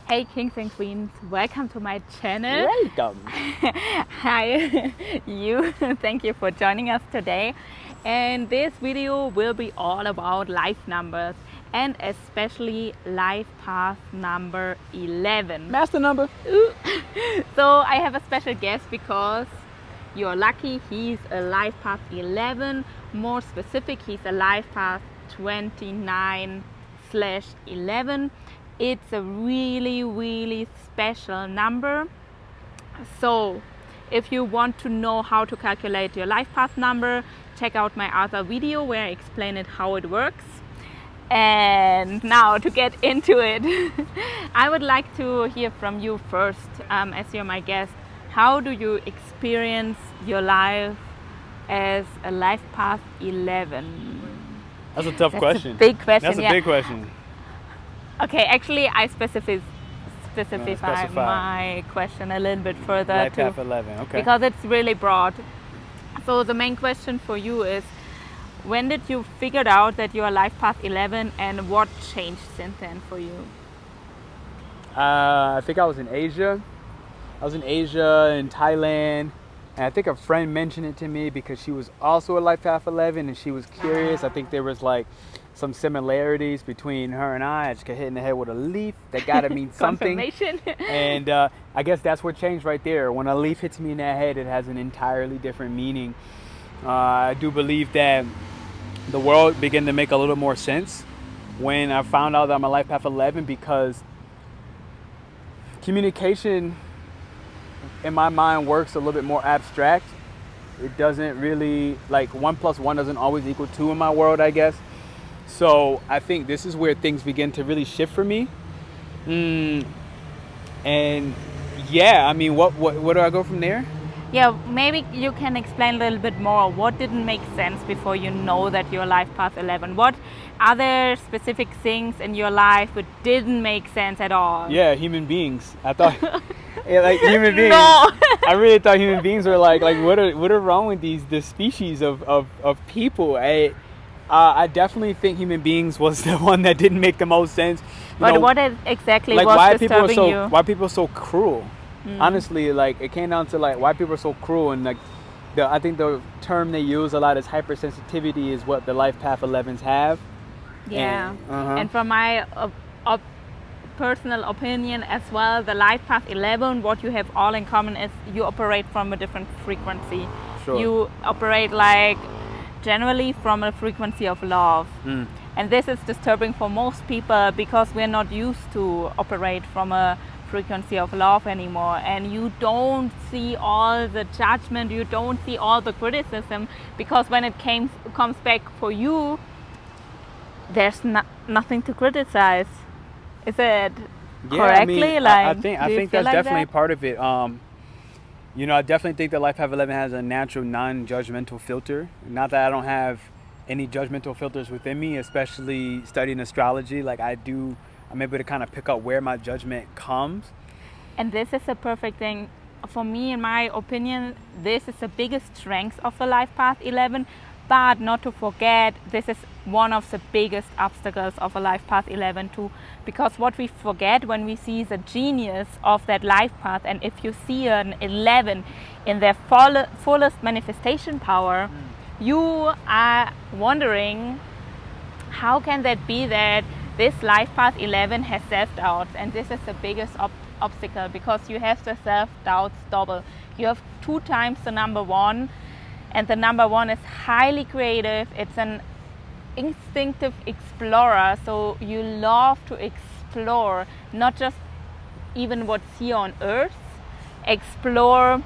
Hey kings and queens, welcome to my channel. Welcome. Hi you, thank you for joining us today. And this video will be all about life numbers and especially life path number 11. Master number. So I have a special guest because you're lucky. He's a life path 11. More specific, he's a life path 29/11. It's a really special number. So if you want to know how to calculate your life path number, check out my other video where I explain it how it works. And now to get into it, I would like to hear from you first, as you're my guest. How do you experience your life as a life path 11? That's a tough question. A big question. That's a big question. Okay, actually I specify my question a little bit further Life too, path 11. Okay. because it's really broad. So the main question for you is, when did you figure out that you are life path 11 and what changed since then for you? I think I was in Asia. In Thailand. And I think a friend mentioned it to me because she was also a life path 11 and she was curious. I think there was like some similarities between her and I just got hit in the head with a leaf. That gotta mean something. Confirmation. And I guess that's what changed right there. When a leaf hits me in the head, it has an entirely different meaning. I do believe that the world began to make a little more sense when I found out that I'm a life path 11, because communication in my mind works a little bit more abstract. It doesn't really, like 1 + 1 doesn't always equal 2 in my world, I guess. So I think this is where things begin to really shift for me. And yeah, I mean, what do I go from there? Yeah, maybe you can explain a little bit more. What didn't make sense before you know that you're life path 11? What other specific things in your life that didn't make sense at all? Yeah, human beings. I thought, yeah, like human beings. No. I really thought human beings were like what are wrong with this species of people? I definitely think human beings was the one that didn't make the most sense. But what exactly like was disturbing you? Why people are so cruel? Honestly, like it came down to like why people are so cruel, and like I think the term they use a lot is hypersensitivity is what the life path 11s have. Yeah, and from my personal opinion as well, the life path 11, what you have all in common is you operate from a different frequency. Sure. You operate like generally from a frequency of love. And this is disturbing for most people because we're not used to operate from a frequency of love anymore, and you don't see all the judgment, you don't see all the criticism, because when it comes back for you, there's nothing to criticize. Is it correctly? I mean, I think that's like definitely part of it. I definitely think that life path 11 has a natural non-judgmental filter. Not that I don't have any judgmental filters within me, especially studying astrology. Like I'm able to kind of pick up where my judgment comes. And this is a perfect thing. For me, in my opinion, this is the biggest strength of the life path 11. But not to forget, this is one of the biggest obstacles of a life path 11 too. Because what we forget when we see the genius of that life path, and if you see an 11 in their fullest manifestation power, you are wondering, how can that be that this life path 11 has self-doubt? And this is the biggest obstacle, because you have the self-doubts double. You have 2 times the number 1, and the number 1 is highly creative. It's an instinctive explorer, so you love to explore, not just even what's here on earth, explore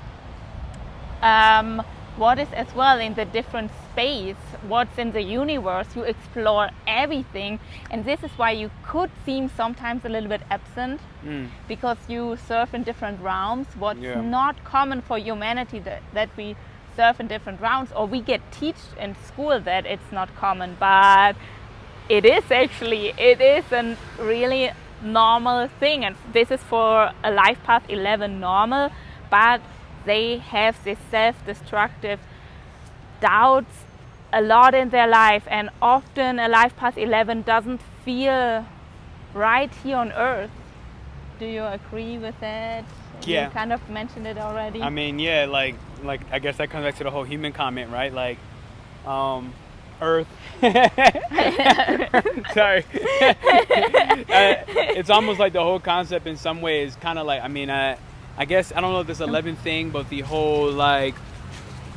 what is as well in the different space, what's in the universe. You explore everything, and this is why you could seem sometimes a little bit absent, because you surf in different realms. What's not common for humanity, that we surf in different realms, or we get taught in school that it's not common, but it is actually. It is a really normal thing, and this is for a life path 11 normal, but they have this self-destructive doubts a lot in their life, and often a life path 11 doesn't feel right here on earth. Do you agree with that? Yeah. You kind of mentioned it already. I mean, yeah, like I guess that comes back to the whole human comment, right? Like, Earth. Sorry. It's almost like the whole concept in some ways, kind of like, I mean, I guess, I don't know if this 11 thing, but the whole, like,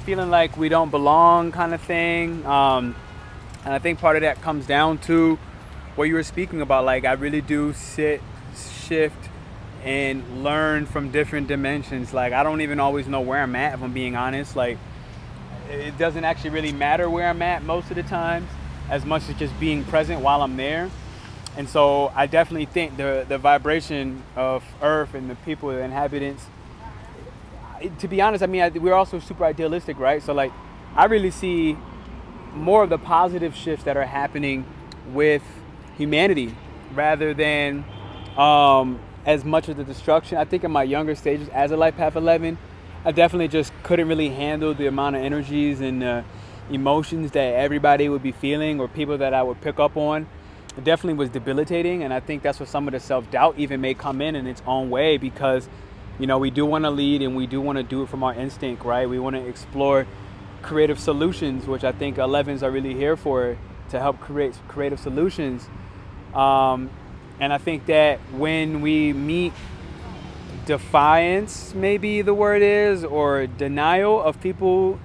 feeling like we don't belong kind of thing. And I think part of that comes down to what you were speaking about. Like, I really do shift, and learn from different dimensions. Like, I don't even always know where I'm at, if I'm being honest. Like, it doesn't actually really matter where I'm at most of the times, as much as just being present while I'm there. And so I definitely think the vibration of Earth and the people, the inhabitants, to be honest, I mean, we're also super idealistic, right? So, like, I really see more of the positive shifts that are happening with humanity rather than as much of the destruction. I think in my younger stages as a Life Path 11, I definitely just couldn't really handle the amount of energies and emotions that everybody would be feeling, or people that I would pick up on. It definitely was debilitating, and I think that's where some of the self-doubt even may come in its own way, because, you know, we do want to lead and we do want to do it from our instinct, right? We want to explore creative solutions, which I think 11s are really here for, to help create creative solutions. And I think that when we meet defiance, maybe the word is, or denial of people,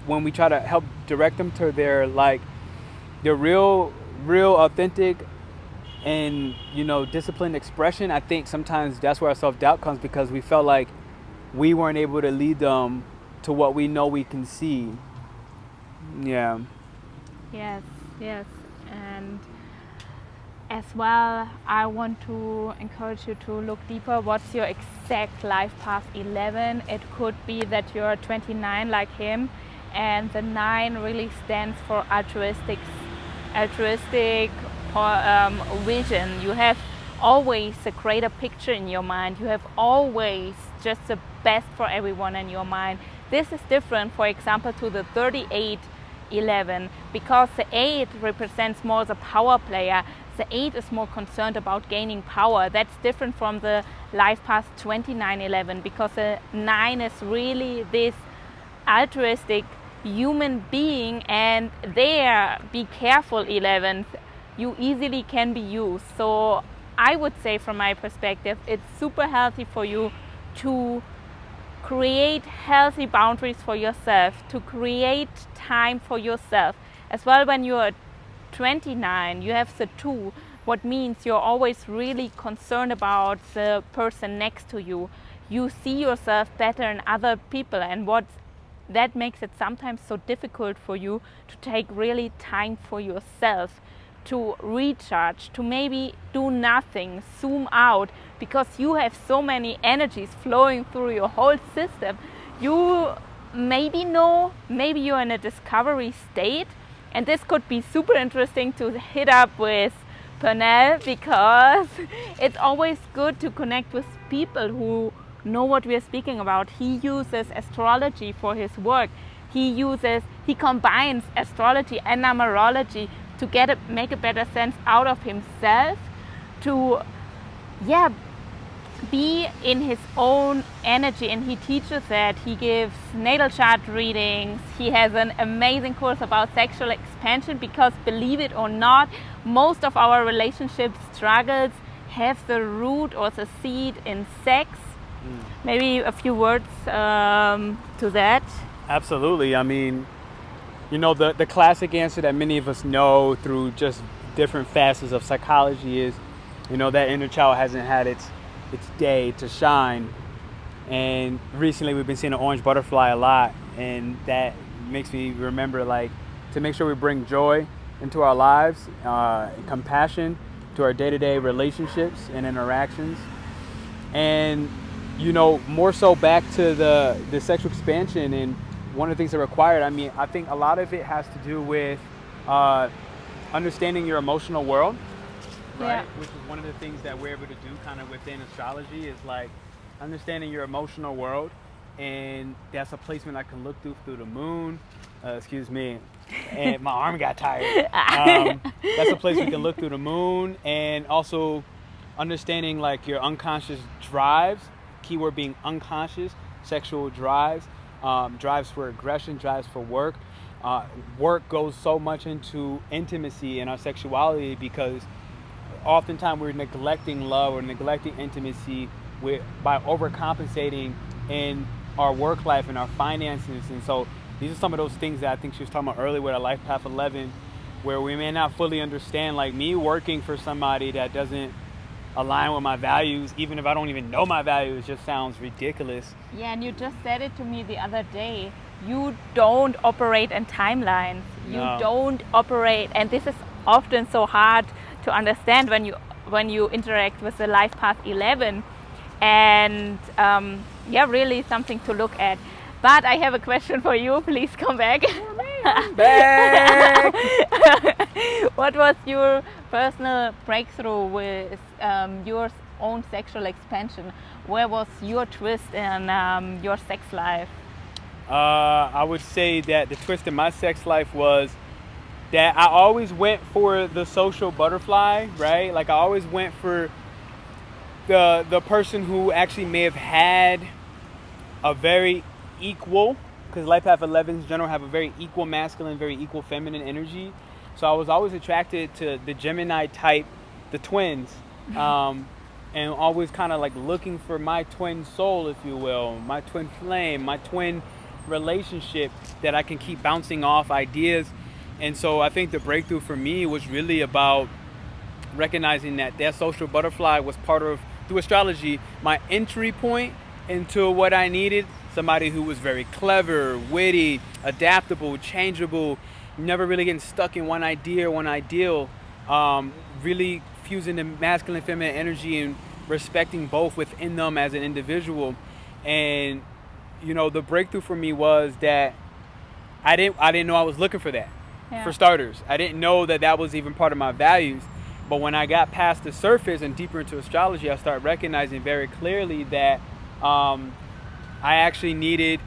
when we try to help direct them to their, like, their real authentic and, you know, disciplined expression, I think sometimes that's where our self-doubt comes, because we felt like we weren't able to lead them to what we know we can see. Yeah. Yes, and as well, I want to encourage you to look deeper. What's your exact life path 11? It could be that you're 29 like him, and the 9 really stands for altruistic vision. You have always a greater picture in your mind. You have always just the best for everyone in your mind. This is different, for example, to the 38-11, because the 8 represents more the power player. The 8 is more concerned about gaining power. That's different from the life path 29-11, because the 9 is really this altruistic human being, and there, be careful 11th, you easily can be used. So I would say, from my perspective, it's super healthy for you to create healthy boundaries for yourself, to create time for yourself. As well, when you're 29, you have the 2, what means you're always really concerned about the person next to you. You see yourself better in other people, and that makes it sometimes so difficult for you to take really time for yourself, to recharge, to maybe do nothing, zoom out, because you have so many energies flowing through your whole system. You maybe you're in a discovery state, and this could be super interesting to hit up with Pernell, because it's always good to connect with people who know what we are speaking about. He uses astrology for his work. He combines astrology and numerology to make a better sense out of himself, to be in his own energy. And he teaches that. He gives natal chart readings. He has an amazing course about sexual expansion, because, believe it or not, most of our relationship struggles have the root or the seed in sex. Maybe a few words to that. Absolutely. I mean, you know, the classic answer that many of us know through just different facets of psychology is, you know, that inner child hasn't had its day to shine. And recently we've been seeing an orange butterfly a lot, and that makes me remember, like, to make sure we bring joy into our lives, compassion to our day-to-day relationships and interactions. And, you know, more so back to the sexual expansion and one of the things that are required. I mean, I think a lot of it has to do with understanding your emotional world, right? Yeah. Which is one of the things that we're able to do kind of within astrology, is like understanding your emotional world. And that's a placement I can look through the moon. Excuse me. And my arm got tired. That's a place we can look through the moon, and also understanding like your unconscious drives, keyword being unconscious, sexual drives, drives for aggression, drives for work. Work goes so much into intimacy and our sexuality because oftentimes we're neglecting love or neglecting intimacy by overcompensating in our work life and our finances. And so these are some of those things that I think she was talking about earlier with our Life Path 11, where we may not fully understand, like me working for somebody that doesn't align with my values, even if I don't even know my values, just sounds ridiculous. Yeah, and you just said it to me the other day. You don't operate in timelines. You don't operate, and this is often so hard to understand when you interact with the Life Path 11, and really something to look at. But I have a question for you. Please come back. I'm back. What was your personal breakthrough with your own sexual expansion? Where was your twist in your sex life? I would say that the twist in my sex life was that I always went for the social butterfly, right? Like I always went for the person who actually may have had a very equal, because Life Path 11s in general have a very equal masculine, very equal feminine energy. So I was always attracted to the Gemini type, the twins, and always kind of like looking for my twin soul, if you will, my twin flame, my twin relationship that I can keep bouncing off ideas. And so I think the breakthrough for me was really about recognizing that social butterfly was part of, through astrology, my entry point into what I needed. Somebody who was very clever, witty, adaptable, changeable, never really getting stuck in one idea or one ideal, really fusing the masculine and feminine energy and respecting both within them as an individual. And you know, the breakthrough for me was that I didn't know I was looking for that. Yeah. For starters, I didn't know that was even part of my values. But when I got past the surface and deeper into astrology, I started recognizing very clearly that I actually needed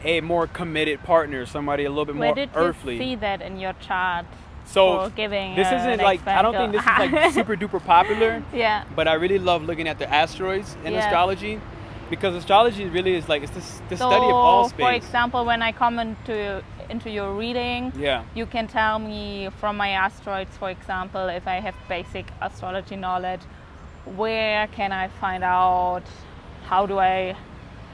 a more committed partner, somebody a little bit more earthly. Where did you see that in your chart? So giving this isn't like, I don't think this is like super duper popular. Yeah. But I really love looking at the asteroids in astrology, because astrology really is like, it's the study of all space. For example, when I come into your reading, you can tell me from my asteroids, for example, if I have basic astrology knowledge, where can I find out how do I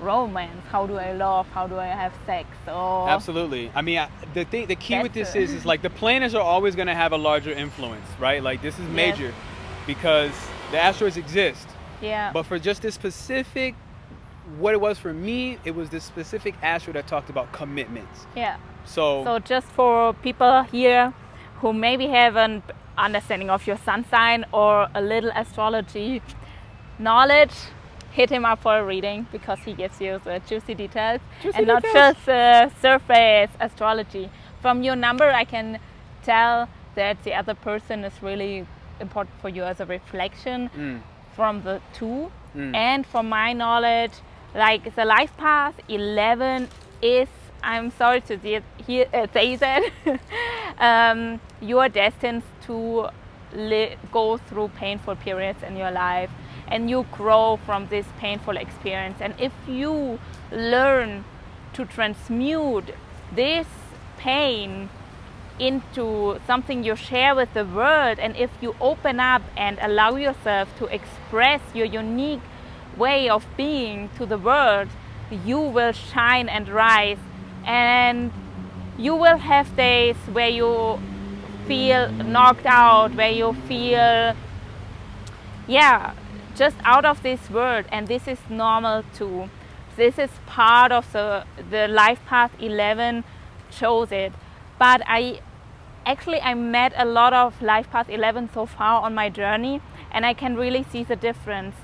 romance, how do I love, how do I have sex? Absolutely. I mean, the key with this is like the planets are always going to have a larger influence, right? Like this is major because the asteroids exist. Yeah. But for just this specific, what it was for me, it was this specific asteroid that talked about commitments. Yeah. So just for people here who maybe have an understanding of your sun sign or a little astrology knowledge, hit him up for a reading, because he gives you the juicy details not just surface astrology. From your number, I can tell that the other person is really important for you as a reflection from the two. And from my knowledge, like the Life Path 11 is, I'm sorry to say that, you are destined to go through painful periods in your life, and you grow from this painful experience. And if you learn to transmute this pain into something you share with the world, and if you open up and allow yourself to express your unique way of being to the world, you will shine and rise. And you will have days where you feel knocked out, where you feel just out of this world, and this is normal too. This is part of the Life Path 11 chose it. But I met a lot of Life Path 11 so far on my journey, and I can really see the difference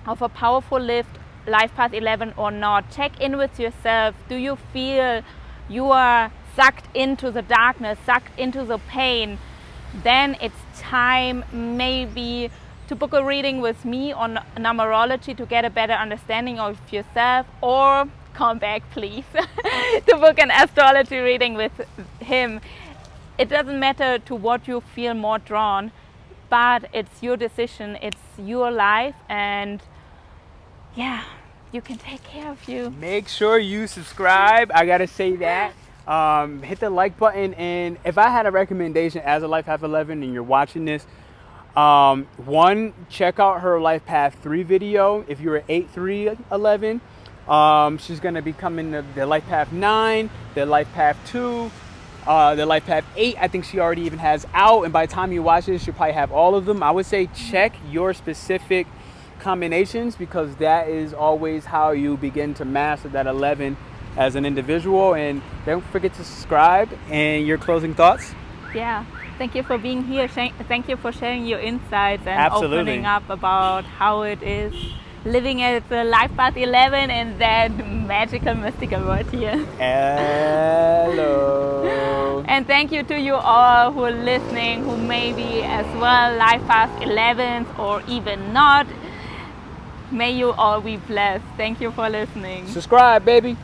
of a powerful lived Life Path 11 or not. Check in with yourself. Do you feel you are sucked into the darkness, sucked into the pain? Then it's time maybe to book a reading with me on Numerology to get a better understanding of yourself, or come back please to book an astrology reading with him. It doesn't matter to what you feel more drawn. but it's your decision, it's your life, and yeah, you can take care of you. Make sure you subscribe. I gotta say that. Hit the like button, and if I had a recommendation as a Life Path 11 and you're watching this, one, check out her Life Path 3 video. If you're at 8-3-11, she's gonna be coming to the Life Path 9, the Life Path 2, the Life Path 8. I think she already even has out, and by the time you watch this, you'll probably have all of them. I would say check your specific combinations, because that is always how you begin to master that 11 as an individual. And don't forget to subscribe. And your closing thoughts? Yeah, thank you for being here. Thank you for sharing your insights and Absolutely. opening up about how it is living as a Life Path 11 in that magical, mystical world here. Hello. And thank you to you all who are listening, who may be as well Life Path 11s or even not. May you all be blessed. Thank you for listening. Subscribe, baby.